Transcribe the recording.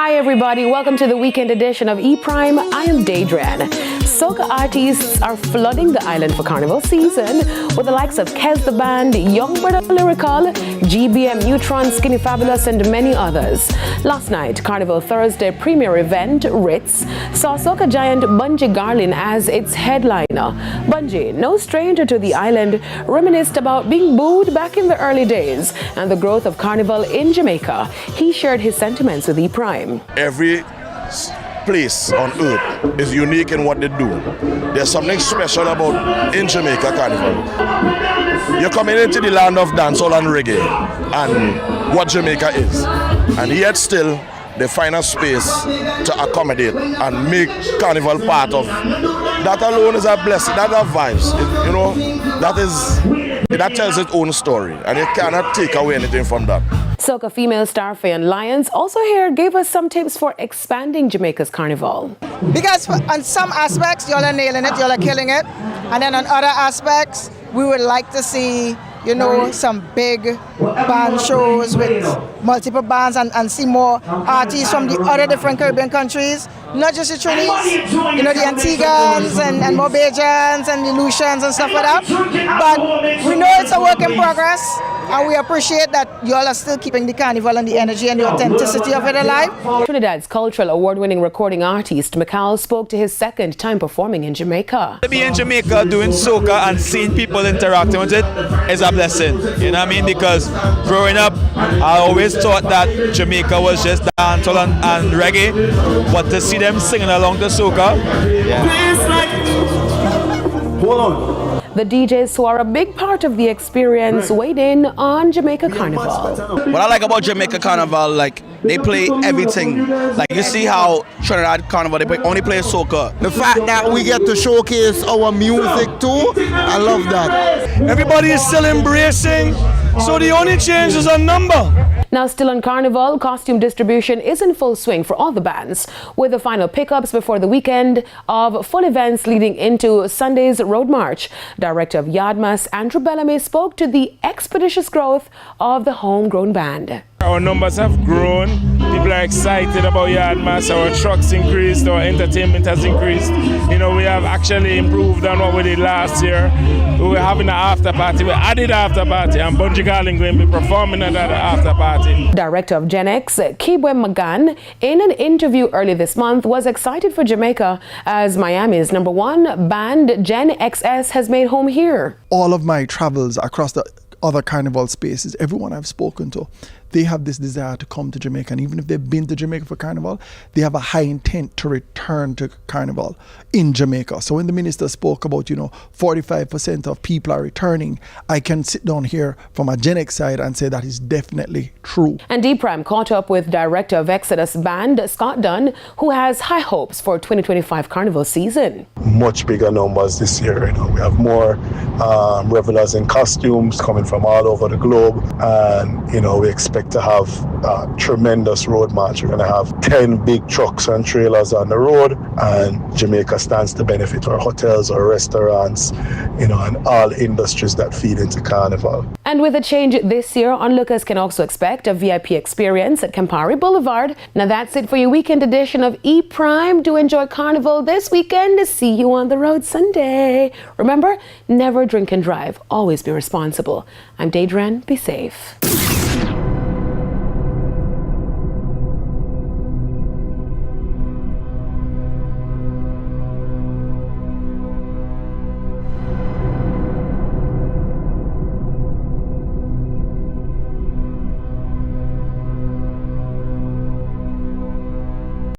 Hi everybody, welcome to the weekend edition of E-Prime. I am Daedran. Soca artists are flooding the island for carnival season with the likes of Kez the Band, Young Brother Lyrical, GBM Neutron, Skinny Fabulous and many others. Last night, Carnival Thursday premiere event, Ritz, saw Soca giant Bunji Garlin as its headliner. Bunji, no stranger to the island, reminisced about being booed back in the early days and the growth of carnival in Jamaica. He shared his sentiments with E-Prime. Every place on earth is unique in what they do. There's something special about in Jamaica Carnival. You're coming into the land of dancehall and reggae and what Jamaica is. And yet still, they find a space to accommodate and make Carnival part of. That alone is a blessing, that's a vibes. That tells its own story and you cannot take away anything from that. Soca female star Fayon Lyons, also here, gave us some tips for expanding Jamaica's carnival. Because on some aspects, y'all are nailing it, y'all are killing it. And then on other aspects, we would like to see, some big band shows with multiple bands and see more artists from the other different Caribbean countries. Not just the Trinis, the Antiguans and Barbadians and the Lucians and stuff like that. But we know it's a work in progress and we appreciate that y'all are still keeping the carnival and the energy and the authenticity of it alive. Trinidad's cultural award-winning recording artist Mikal spoke to his second time performing in Jamaica. To be in Jamaica doing soca and seeing people interacting with it is a blessing, you know what I mean? Because growing up, I always thought that Jamaica was just dancehall and reggae, but to see them singing along to soca, Hold on. The DJs who are a big part of the experience weighed in on Jamaica Carnival. What I like about Jamaica Carnival, they play everything. You see how Trinidad Carnival, they only play soca. The fact that we get to showcase our music too, I love that. Everybody is still embracing, so the only change is a number. Now still on Carnival, costume distribution is in full swing for all the bands, with the final pickups before the weekend of full events leading into Sunday's Road March. Director of Yardmas, Andrew Bellamy, spoke to the expeditious growth of the homegrown band. Our numbers have grown, people are excited about Yardmas, our trucks increased, our entertainment has increased. We have actually improved on what we did last year. We were having an after party, we added after party, and Bunji Garlin going to be performing at that after party. Director of Gen X, Kibwe Magan, in an interview early this month, was excited for Jamaica as Miami's #1 band, Gen XS, has made home here. All of my travels across the other carnival spaces, everyone I've spoken to, they have this desire to come to Jamaica, and even if they've been to Jamaica for carnival, they have a high intent to return to carnival in Jamaica. So when the minister spoke about 45% of people are returning, I can sit down here from a Gen X side and say that is definitely true. And D-Prime caught up with director of Exodus Band Scott Dunn, who has high hopes for 2025 carnival season. Much bigger numbers this year. We have more revelers in costumes coming from all over the globe, and we expect to have a tremendous road march. We're going to have 10 big trucks and trailers on the road, and Jamaica stands to benefit, our hotels, our restaurants, and all industries that feed into carnival. And with a change this year, onlookers can also expect a VIP experience at Campari Boulevard. Now that's it for your weekend edition of E-Prime. Do enjoy carnival this weekend. See you on the road Sunday. Remember, never drink and drive. Always be responsible. I'm Daedran. Be safe.